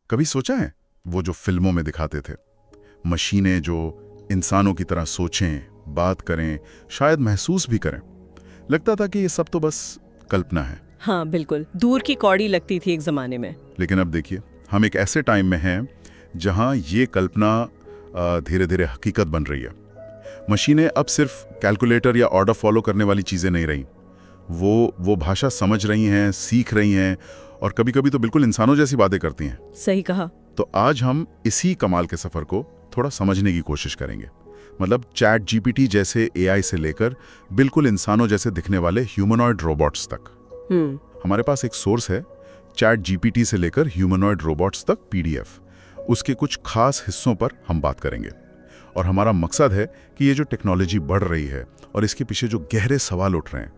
कभी सोचा है वो जो फिल्मों में दिखाते थे, मशीनें जो इंसानों की तरह सोचें, बात करें, शायद महसूस भी करें? लगता था कि ये सब तो बस कल्पना है। हाँ बिल्कुल, दूर की कौड़ी लगती थी एक जमाने में। लेकिन अब देखिए, हम एक ऐसे टाइम में हैं जहां ये कल्पना धीरे धीरे हकीकत बन रही है। मशीनें अब सिर्फ कैलकुलेटर या ऑर्डर फॉलो करने वाली चीज़ें नहीं रहीं, वो भाषा समझ रही हैं, सीख रही हैं, और कभी कभी तो बिल्कुल इंसानों जैसी बातें करती हैं। सही कहा। तो आज हम इसी कमाल के सफ़र को थोड़ा समझने की कोशिश करेंगे। मतलब चैट जीपीटी जैसे एआई से लेकर बिल्कुल इंसानों जैसे दिखने वाले ह्यूमनॉइड रोबोट्स तक। हमारे पास एक सोर्स है, चैट जीपीटी से लेकर ह्यूमनॉइड रोबोट्स तक पीडीएफ। उसके कुछ खास हिस्सों पर हम बात करेंगे, और हमारा मकसद है कि ये जो टेक्नोलॉजी बढ़ रही है और इसके पीछे जो गहरे सवाल उठ रहे हैं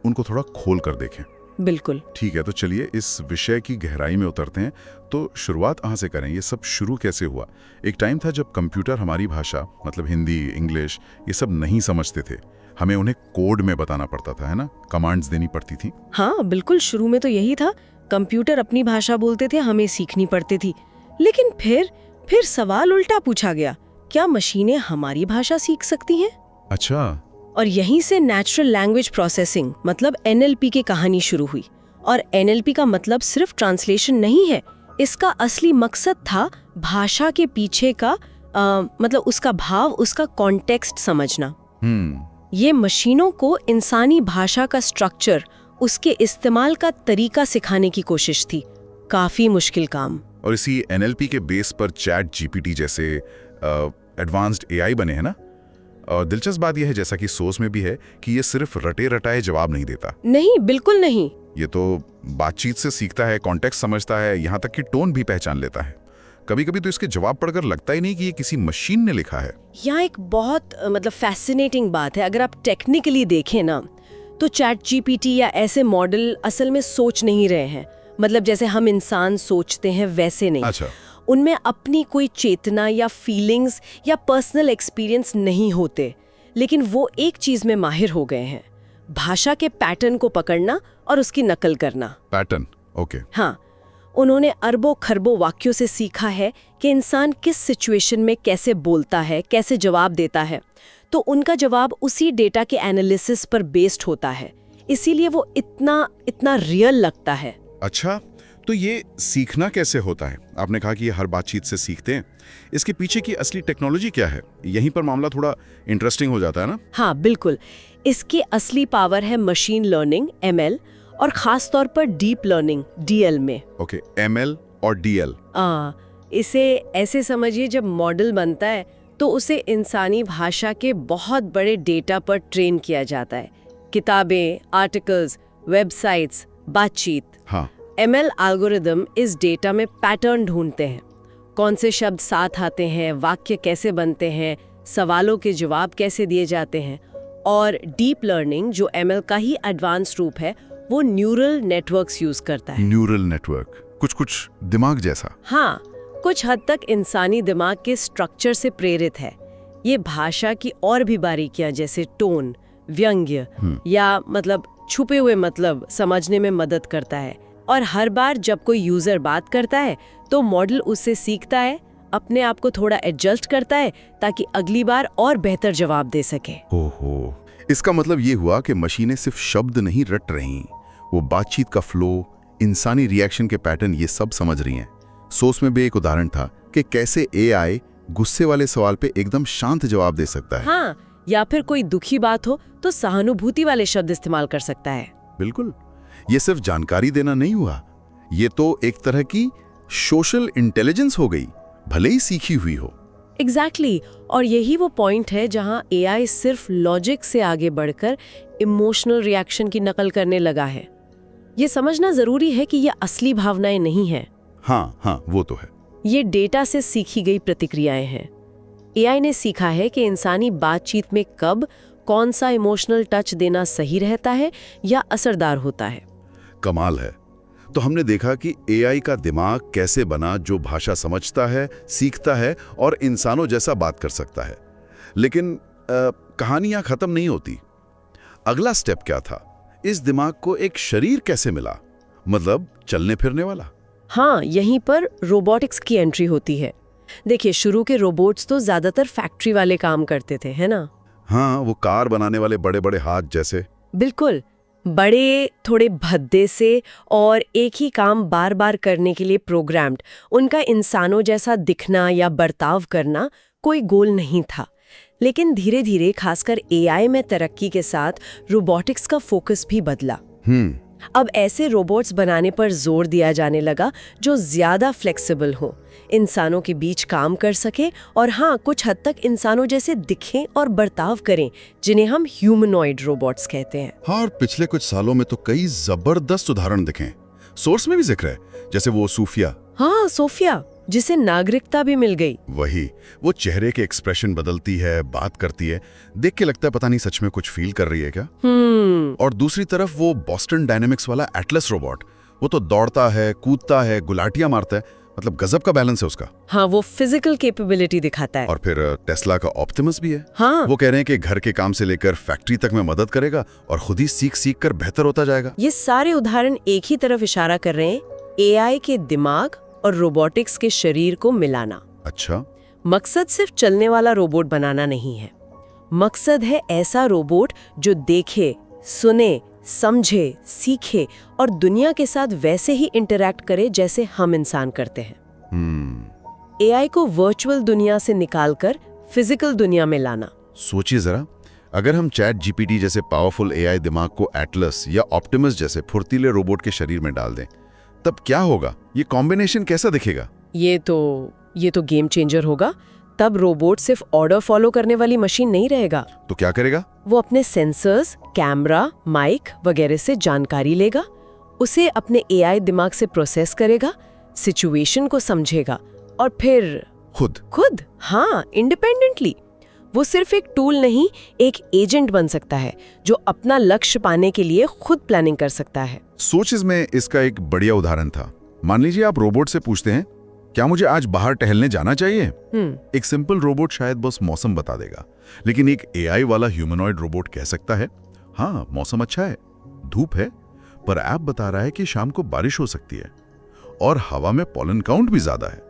उनको थोड़ा खोल कर देखें। बिल्कुल। ठीक है, तो चलिए इस विषय की गहराई में उतरते हैं। तो शुरुआत कहाँ से करें? ये सब शुरू कैसे हुआ? एक टाइम था जब कंप्यूटर हमारी भाषा, मतलब हिंदी, इंग्लिश, ये सब नहीं समझते थे। हमें उन्हें कोड में बताना पड़ता था, है ना? कमांड्स देनी पड़ती थी। हाँ बिल्कुल, शुरू में तो यही था। कंप्यूटर अपनी भाषा बोलते थे, हमें सीखनी पड़ती थी। लेकिन फिर सवाल उल्टा पूछा गया, क्या मशीनें हमारी भाषा सीख सकती हैं? अच्छा। और यहीं से नेचुरल लैंग्वेज प्रोसेसिंग मतलब एनएलपी की कहानी शुरू हुई। और एनएलपी का मतलब सिर्फ ट्रांसलेशन नहीं है, इसका असली मकसद था भाषा के पीछे का मतलब उसका भाव, उसका कॉन्टेक्स्ट समझना। ये मशीनों को इंसानी भाषा का स्ट्रक्चर, उसके इस्तेमाल का तरीका सिखाने की कोशिश थी। काफी मुश्किल काम। और इसी एनएलपी के बेस पर चैट जीपीटी जैसे एडवांस्ड एआई बने हैं ना। और दिलचस्प बात यह है, जैसा कि सोर्स में भी है, कि ये सिर्फ रटे रटाए जवाब नहीं देता। नहीं, बिल्कुल नहीं। ये तो बातचीत से सीखता है, कॉन्टेक्स्ट समझता है, यहाँ तक कि टोन भी पहचान लेता है। कभी कभी तो इसके जवाब पढ़कर लगता ही नहीं कि ये किसी मशीन ने लिखा है। यहाँ एक बहुत मतलब फैसिनेटिंग बात है। अगर आप टेक्निकली देखें ना, तो चैट जीपीटी या ऐसे मॉडल असल में सोच नहीं रहे हैं। मतलब जैसे हम इंसान सोचते हैं वैसे नहीं। अच्छा। उनमें अपनी कोई चेतना या फीलिंग्स या पर्सनल एक्सपीरियंस नहीं होते। लेकिन वो एक चीज में माहिर हो गए हैं, भाषा के पैटर्न को पकड़ना और उसकी नकल करना। Pattern, okay. हाँ, उन्होंने अरबों खरबों वाक्यों से सीखा है कि इंसान किस सिचुएशन में कैसे बोलता है, कैसे जवाब देता है। तो उनका जवाब उसी डेटा के एनालिसिस पर बेस्ड होता है, इसीलिए वो इतना रियल लगता है। अच्छा, तो ये सीखना कैसे होता है? आपने कहा कि ये हर बातचीत से सीखते हैं। इसके पीछे की असली टेक्नोलॉजी क्या है? यहीं पर मामला थोड़ा इंटरेस्टिंग हो जाता है ना? हाँ बिल्कुल, इसकी असली पावर है मशीन लर्निंग ML, और खास तौर पर डीप लर्निंग DL में। ओके, ML और DL। इसे ऐसे समझिए, जब मॉडल बनता है तो उसे इंसानी भाषा के बहुत बड़े डेटा पर ट्रेन किया जाता है। किताबें, आर्टिकल्स, वेबसाइट्स, बातचीत। हाँ। ML एल्गोरिदम इस डेटा में पैटर्न ढूंढते हैं, कौन से शब्द साथ आते हैं, वाक्य कैसे बनते हैं, सवालों के जवाब कैसे दिए जाते हैं। और डीप लर्निंग, जो ML का ही एडवांस रूप है, वो न्यूरल नेटवर्क्स यूज करता है। न्यूरल नेटवर्क, कुछ दिमाग जैसा। हाँ, कुछ हद तक इंसानी दिमाग के स्ट्रक्चर से प्रेरित है। ये भाषा की और भी बारीकियां जैसे टोन, व्यंग्य या मतलब छुपे हुए मतलब समझने में मदद करता है। और हर बार जब कोई यूजर बात करता है तो मॉडल उससे सीखता है, अपने आप को थोड़ा एडजस्ट करता है ताकि अगली बार और बेहतर जवाब दे सके। ओहो, इसका मतलब ये हुआ कि मशीनें सिर्फ शब्द नहीं रट रही, वो बातचीत का फ्लो, इंसानी रिएक्शन के पैटर्न, ये सब समझ रही हैं। सोर्स में भी एक उदाहरण था कि कैसे एआई गुस्से वाले सवाल पे एकदम शांत जवाब दे सकता है। हाँ, या फिर कोई दुखी बात हो तो सहानुभूति वाले शब्द इस्तेमाल कर सकता है। बिल्कुल, ये सिर्फ जानकारी देना नहीं हुआ, ये तो एक तरह की सोशल इंटेलिजेंस हो गई, भले ही सीखी हुई हो। एग्जैक्टली। और यही वो पॉइंट है जहां एआई सिर्फ लॉजिक से आगे बढ़कर इमोशनल रिएक्शन की नकल करने लगा है। ये समझना जरूरी है कि ये असली भावनाएं नहीं हैं। हाँ, वो तो है। ये डेटा से सीखी गई प्रतिक्रियाएं हैं। एआई ने सीखा है कि इंसानी बातचीत में कब कौन सा इमोशनल टच देना सही रहता है या असरदार होता है। कमाल है। तो हमने देखा कि एआई का दिमाग कैसे बना, जो भाषा समझता है, सीखता है और इंसानों जैसा बात कर सकता है। लेकिन कहानियां खत्म नहीं होती। अगला स्टेप क्या था? इस दिमाग को एक शरीर कैसे मिला, मतलब चलने फिरने वाला? हाँ, यहीं पर रोबोटिक्स की एंट्री होती है। देखिए, शुरू के रोबोट्स तो ज्यादातर फैक्ट्री वाले काम करते थे, है ना? हाँ, वो कार बनाने वाले बड़े बड़े हाथ जैसे। बिल्कुल, बड़े, थोड़े भद्दे से और एक ही काम बार बार करने के लिए प्रोग्राम्ड। उनका इंसानों जैसा दिखना या बर्ताव करना कोई गोल नहीं था। लेकिन धीरे धीरे, खासकर एआई में तरक्की के साथ, रोबोटिक्स का फोकस भी बदला। अब ऐसे रोबोट्स बनाने पर जोर दिया जाने लगा जो ज्यादा फ्लेक्सिबल हों, इंसानों के बीच काम कर सके और हाँ, कुछ हद तक इंसानों जैसे दिखें और बर्ताव करें, जिन्हें हम ह्यूमनॉइड रोबोट्स कहते हैं। हाँ, और पिछले कुछ सालों में तो कई जबरदस्त उदाहरण दिखे। सोर्स में भी जिक्र है, जैसे वो सोफिया। हाँ, सोफिया, जिसे नागरिकता भी मिल गई। वही, वो चेहरे के एक्सप्रेशन बदलती है, बात करती है, देख के लगता है पता नहीं सच में कुछ फील कर रही है क्या। और दूसरी तरफ वो बॉस्टन डायनेमिक्स वाला एटलस रोबोट, वो तो दौड़ता है, कूदता है, गुलाटियां मारता है, मतलब गजब का बैलेंस है उसका। हाँ, वो फिजिकल कैपेबिलिटी दिखाता है। और फिर टेस्ला का ऑप्टिमस भी है। हाँ, वो कह रहे हैं कि घर के काम से लेकर फैक्ट्री तक में मदद करेगा और खुद ही सीख सीख कर बेहतर होता जाएगा। ये सारे उदाहरण एक ही तरफ इशारा कर रहे हैं, एआई के दिमाग और रोबोटिक्स के शरीर को मिलाना। अच्छा, मकसद सिर्फ चलने वाला रोबोट बनाना नहीं है। मकसद है ऐसा रोबोट जो देखे, सुने, समझे, सीखे और दुनिया के साथ वैसे ही इंटरैक्ट करे जैसे हम इंसान करते हैं। एआई को वर्चुअल दुनिया से निकालकर फिजिकल दुनिया में लाना। सोचिए जरा, अगर हम चैट जीपीटी जैसे पावरफुल एआई दिमाग को एटलस या ऑप्टिमस जैसे फुर्तीले रोबोट के शरीर में डाल दें, तब क्या होगा? ये कॉम्बिनेशन कैसा दिखेगा? ये तो गेम चेंजर होगा। तब रोबोट सिर्फ ऑर्डर फॉलो करने वाली मशीन नहीं रहेगा। तो क्या करेगा? वो अपने सेंसर्स, कैमरा, माइक वगैरह से जानकारी लेगा, उसे अपने एआई दिमाग से प्रोसेस करेगा, सिचुएशन को समझेगा और फिर खुद हाँ, इंडिपेंडेंटली। वो सिर्फ एक टूल नहीं, एक एजेंट बन सकता है जो अपना लक्ष्य पाने के लिए खुद प्लानिंग कर सकता है। सोचिस में इसका एक बढ़िया उदाहरण था। मान लीजिए आप रोबोट से पूछते हैं, क्या मुझे आज बाहर टहलने जाना चाहिए? एक सिंपल रोबोट शायद बस मौसम बता देगा, लेकिन एक एआई वाला ह्यूमनॉइड रोबोट कह सकता है, हाँ मौसम अच्छा है, धूप है, पर ऐप बता रहा है कि शाम को बारिश हो सकती है और हवा में पॉलन काउंट भी ज्यादा है।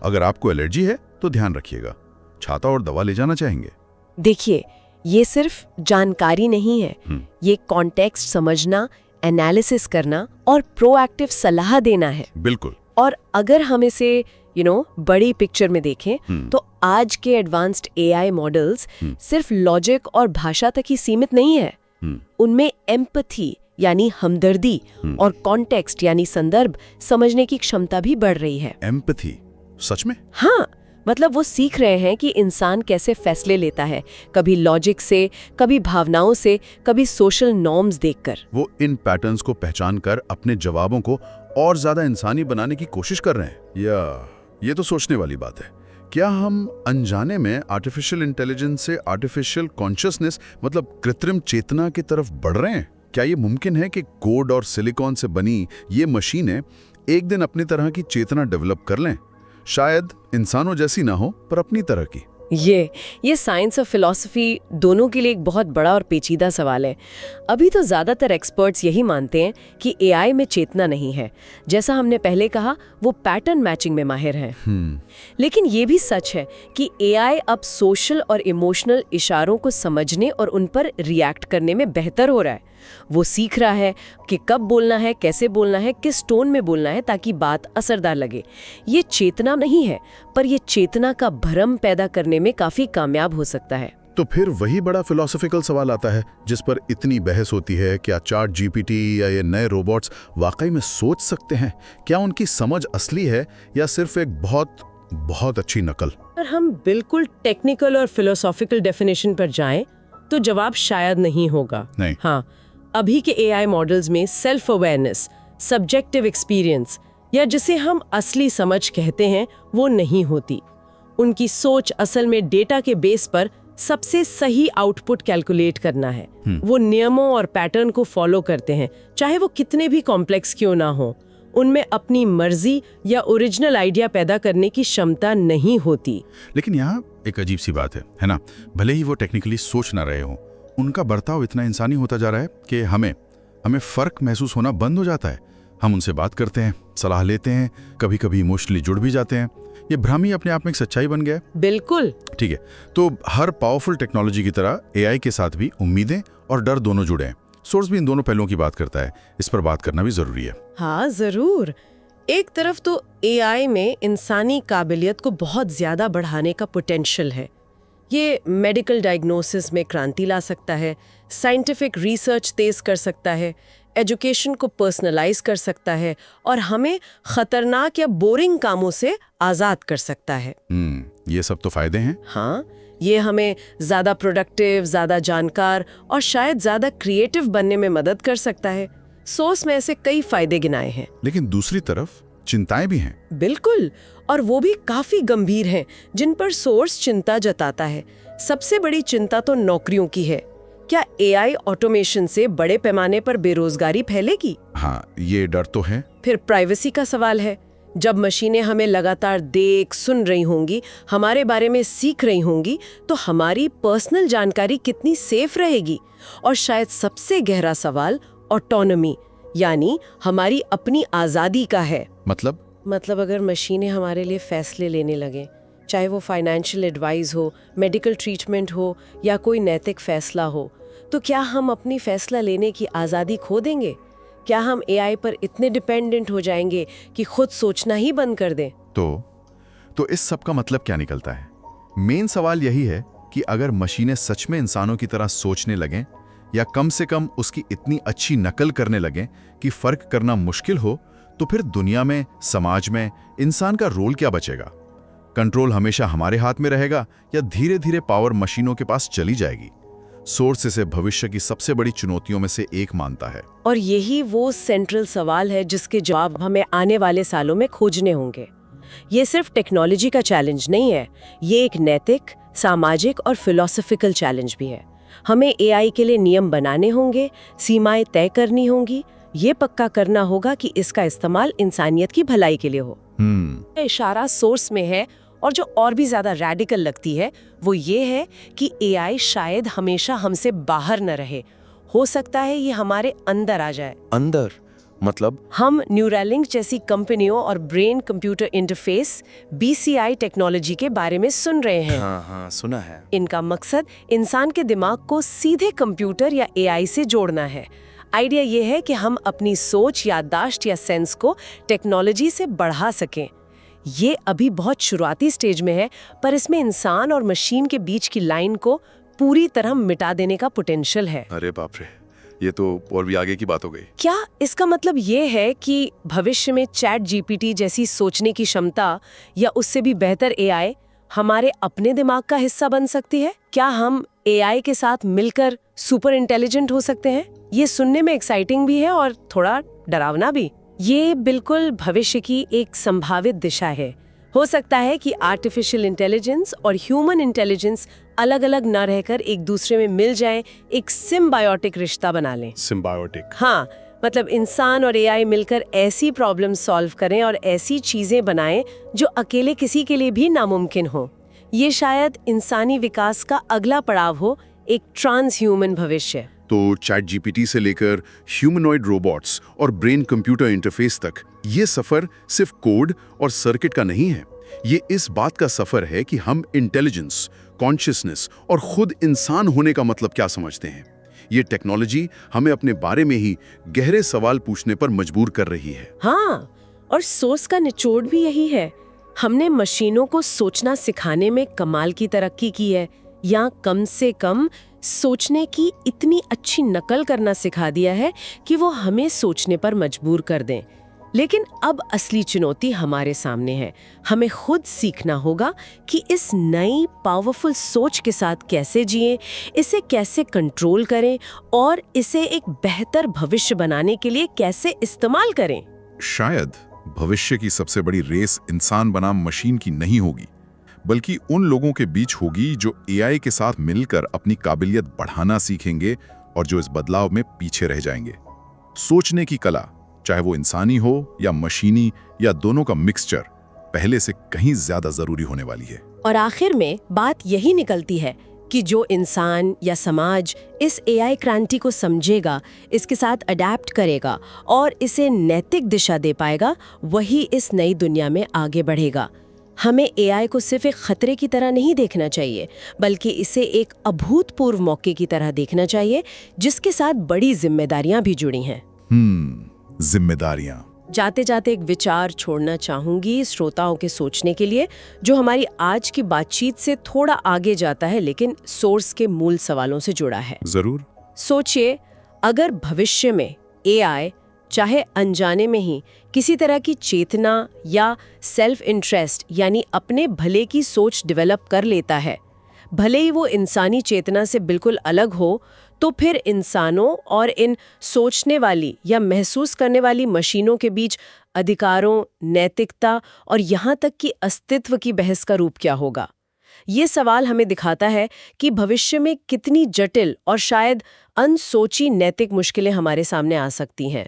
अगर आपको एलर्जी है तो ध्यान रखिएगा, छाता और दवा ले जाना चाहेंगे। देखिए, ये सिर्फ जानकारी नहीं है, ये कॉन्टेक्स्ट समझना, एनालिसिस करना और प्रोएक्टिव सलाह देना है। बिल्कुल। और अगर हम इसे बड़ी पिक्चर में देखें तो आज के एडवांस्ड एआई मॉडल्स सिर्फ लॉजिक और भाषा तक ही सीमित नहीं है। उनमें एम्पैथी यानी हमदर्दी और कॉन्टेक्स्ट यानी संदर्भ समझने की क्षमता भी बढ़ रही है। एम्पैथी? सच में? हाँ, मतलब वो सीख रहे हैं कि इंसान कैसे फैसले लेता है, कभी लॉजिक से, कभी भावनाओं से, कभी सोशल नॉर्म्स देखकर। वो इन पैटर्न्स को पहचान कर अपने जवाबों को और ज्यादा इंसानी बनाने की कोशिश कर रहे हैं। या ये तो सोचने वाली बात है, क्या हम अनजाने में आर्टिफिशियल इंटेलिजेंस से आर्टिफिशियल कॉन्शियसनेस मतलब कृत्रिम चेतना की तरफ बढ़ रहे हैं? क्या ये मुमकिन है कि कोड और सिलिकॉन से बनी ये मशीनें एक दिन अपनी तरह की चेतना डेवलप कर लें, शायद इंसानों जैसी ना हो पर अपनी तरह की? ये साइंस और फिलॉसफी दोनों के लिए एक बहुत बड़ा और पेचीदा सवाल है। अभी तो ज्यादातर एक्सपर्ट्स यही मानते हैं कि एआई में चेतना नहीं है। जैसा हमने पहले कहा, वो पैटर्न मैचिंग में माहिर है। लेकिन ये भी सच है कि एआई अब सोशल और इमोशनल इशारों को समझने और उन पर रिएक्ट करने में बेहतर हो रहा है। वो सीख रहा है कि कब बोलना है, कैसे बोलना है, किस टोन में बोलना है ताकि बात असरदार लगे। ये चेतना नहीं है, पर ये चेतना का भ्रम पैदा करने में काफी कामयाब हो सकता है। तो फिर वही बड़ा फिलोसॉफिकल सवाल आता है जिस पर इतनी बहस होती है, क्या चैट जीपीटी या ये नए रोबोट्स वाकई में सोच सकते हैं? क्या उनकी समझ असली है या सिर्फ एक बहुत अच्छी नकल? अगर हम बिल्कुल टेक्निकल और फिलोसॉफिकल डेफिनेशन पर जाएं तो जवाब शायद नहीं होगा। नहीं। हाँ, अभी के एआई मॉडल्स में सेल्फ अवेयरनेस, सब्जेक्टिव एक्सपीरियंस या जिसे हम असली समझ कहते हैं वो नहीं होती। उनकी सोच असल में डेटा के बेस पर सबसे सही आउटपुट कैलकुलेट करना है। वो नियमों और पैटर्न को फॉलो करते हैं, चाहे वो कितने भी कॉम्प्लेक्स क्यों ना हो। उनमें अपनी मर्जी या ओरिजिनल आइडिया पैदा करने की क्षमता नहीं होती। लेकिन यहाँ एक अजीब सी बात है ना? भले ही वो टेक्निकली सोच ना रहे हों, उनका बर्ताव इतना इंसानी होता जा रहा है कि हमें हमें फ़र्क महसूस होना बंद हो जाता है। हम उनसे बात करते हैं, सलाह लेते हैं, कभी कभी इमोशनली जुड़ भी जाते हैं। ये भ्रम ही अपने आप में एक सच्चाई बन गया है। बिल्कुल। ठीक है, तो हर पावरफुल टेक्नोलॉजी की तरह एआई के साथ भी उम्मीदें और डर दोनों जुड़े हैं। सोर्स भी इन दोनों पहलुओं की बात करता है। इस पर बात करना भी जरूरी है। हाँ जरूर। एक तरफ तो एआई में इंसानी काबिलियत को बहुत ज्यादा बढ़ाने का पोटेंशियल है। ये मेडिकल डायग्नोसिस में क्रांति ला सकता है, साइंटिफिक रिसर्च तेज कर सकता है, एजुकेशन को पर्सनलाइज कर सकता है और हमें खतरनाक या बोरिंग कामों से आज़ाद कर सकता है। ये सब तो फायदे हैं। हाँ, ये हमें ज़्यादा प्रोडक्टिव, ज़्यादा जानकार और शायद ज़्यादा क्रिएटिव बनने में मदद कर सकता है। सोर्स में ऐसे कई फायदे गिनाए हैं। लेकिन दूसरी तरफ चिंताएं भी हैं। बिल्कुल, और वो भी काफी गंभीर हैं, जिन पर सोर्स चिंता जताता है। सबसे बड़ी चिंता तो नौकरियों की है। क्या एआई ऑटोमेशन से बड़े पैमाने पर बेरोजगारी फैलेगी? हाँ, ये डर तो है। फिर प्राइवेसी का सवाल है। जब मशीनें हमें लगातार देख सुन रही होंगी, हमारे बारे में सीख रही होंगी, तो हमारी पर्सनल जानकारी कितनी सेफ रहेगी? और शायद सबसे गहरा सवाल ऑटोनॉमी, यानी हमारी अपनी आज़ादी का है। मतलब अगर मशीनें हमारे लिए फैसले लेने लगें, चाहे वो फाइनेंशियल एडवाइस हो, मेडिकल ट्रीटमेंट हो या कोई नैतिक फैसला हो, तो क्या हम अपनी फैसला लेने की आज़ादी खो देंगे? क्या हम एआई पर इतने डिपेंडेंट हो जाएंगे कि खुद सोचना ही बंद कर दें? तो इस सब का मतलब क्या निकलता है? मेन सवाल यही है कि अगर मशीनें सच में इंसानों की तरह सोचने लगें या कम से कम उसकी इतनी अच्छी नकल करने लगें कि फर्क करना मुश्किल हो, तो फिर दुनिया में, समाज में इंसान का रोल क्या बचेगा? कंट्रोल हमेशा हमारे हाथ में रहेगा या धीरे धीरे पावर मशीनों के पास चली जाएगी? सोर्स इसे भविष्य की सबसे बड़ी चुनौतियों में से एक मानता है। और यही वो सेंट्रल सवाल है जिसके जवाब हमें आने वाले सालों में खोजने होंगे। ये सिर्फ टेक्नोलॉजी का चैलेंज नहीं है, ये एक नैतिक, सामाजिक और फिलॉसफिकल चैलेंज भी है। हमें एआई के लिए नियम बनाने होंगे, सीमाएं तय करनी होंगी, ये पक्का करना होगा कि इसका इस्तेमाल इंसानियत की भलाई के लिए हो। इशारा सोर्स में है, और जो और भी ज्यादा रैडिकल लगती है वो ये है कि एआई शायद हमेशा हमसे बाहर न रहे। हो सकता है ये हमारे अंदर आ जाए। अंदर मतलब? हम न्यूरालिंक जैसी कंपनियों और brain computer interface BCI technology के बारे में सुन रहे हैं। हाँ, सुना है। इनका मकसद इंसान के दिमाग को सीधे कंप्यूटर या एआई से जोड़ना है। आइडिया ये है कि हम अपनी सोच, याददाश्त या सेंस को टेक्नोलॉजी से बढ़ा सकें। ये अभी बहुत शुरुआती स्टेज में है, पर इसमें इंसान और मशीन के बीच की लाइन को पूरी तरह मिटा देने का पोटेंशियल है। अरे बाप रे, ये तो और भी आगे की बात हो गई। क्या इसका मतलब ये है कि भविष्य में चैट जीपीटी जैसी सोचने की क्षमता या उससे भी बेहतर एआई हमारे अपने दिमाग का हिस्सा बन सकती है? क्या हम एआई के साथ मिलकर सुपर इंटेलिजेंट हो सकते हैं? ये सुनने में एक्साइटिंग भी है और थोड़ा डरावना भी। ये बिल्कुल भविष्य की एक संभावित दिशा है। हो सकता है कि आर्टिफिशियल इंटेलिजेंस और ह्यूमन इंटेलिजेंस अलग अलग न रहकर एक दूसरे में मिल जाएं, एक सिम्बायोटिक रिश्ता बना लें। सिम्बायोटिक? हाँ, मतलब इंसान और एआई मिलकर ऐसी प्रॉब्लम सॉल्व करें और ऐसी चीजें बनाएं जो अकेले किसी के लिए भी नामुमकिन हो। ये शायद इंसानी विकास का अगला पड़ाव हो, एक ट्रांस ह्यूमन भविष्य। तो चैट जीपीटी से लेकर ह्यूमनॉइड रोबोट्स और ब्रेन कंप्यूटर इंटरफेस तक ये सफर सिर्फ कोड और सर्किट का नहीं है। ये इस बात का सफर है कि हम इंटेलिजेंस, कॉन्शियसनेस और खुद इंसान होने का मतलब क्या समझते हैं। ये टेक्नोलॉजी हमें अपने बारे में ही गहरे सवाल पूछने पर मजबूर कर रही है। हाँ, और सोर्स का निचोड़ भी यही है। हमने मशीनों को सोचना सिखाने में कमाल की तरक्की की है, या कम से कम सोचने की इतनी अच्छी नकल करना सिखा दिया है कि वो हमें सोचने पर मजबूर कर दें। लेकिन अब असली चुनौती हमारे सामने है। हमें खुद सीखना होगा कि इस नई पावरफुल सोच के साथ कैसे जिएं, इसे कैसे कंट्रोल करें और इसे एक बेहतर भविष्य बनाने के लिए कैसे इस्तेमाल करें। शायद भविष्य की सबसे बड़ी रेस इंसान बनाम मशीन की नहीं होगी, बल्कि उन लोगों के बीच होगी जो एआई के साथ मिलकर अपनी काबिलियत बढ़ाना सीखेंगे और जो इस बदलाव में पीछे रह जाएंगे। सोचने की कला, चाहे वो इंसानी हो या मशीनी या दोनों का मिक्सचर, पहले से कहीं ज्यादा जरूरी होने वाली है। और आखिर में बात यही निकलती है, कि जो इंसान या समाज इस एआई क्रांति को समझेगा, इसके साथ अडेप्ट करेगा और इसे नैतिक दिशा दे पाएगा, वही इस नई दुनिया में आगे बढ़ेगा। हमें एआई को सिर्फ एक खतरे की तरह नहीं देखना चाहिए, बल्कि इसे एक अभूतपूर्व मौके की तरह देखना चाहिए, जिसके साथ बड़ी जिम्मेदारियां भी जुड़ी हैं। जिम्मेदारियां। जाते जाते एक विचार छोड़ना चाहूंगी श्रोताओं के सोचने के लिए, जो हमारी आज की बातचीत से थोड़ा आगे जाता है, लेकिन सोर्स के मूल सवालों से जुड़ा है। जरूर। सोचिए, अगर भविष्य में एआई चाहे अनजाने में ही किसी तरह की चेतना या सेल्फ इंटरेस्ट यानी अपने भले की सोच डेवलप कर लेता है, भले ही वो इंसानी चेतना से बिल्कुल अलग हो, तो फिर इंसानों और इन सोचने वाली या महसूस करने वाली मशीनों के बीच अधिकारों, नैतिकता और यहाँ तक कि अस्तित्व की बहस का रूप क्या होगा? ये सवाल हमें दिखाता है कि भविष्य में कितनी जटिल और शायद अनसोची नैतिक मुश्किलें हमारे सामने आ सकती हैं।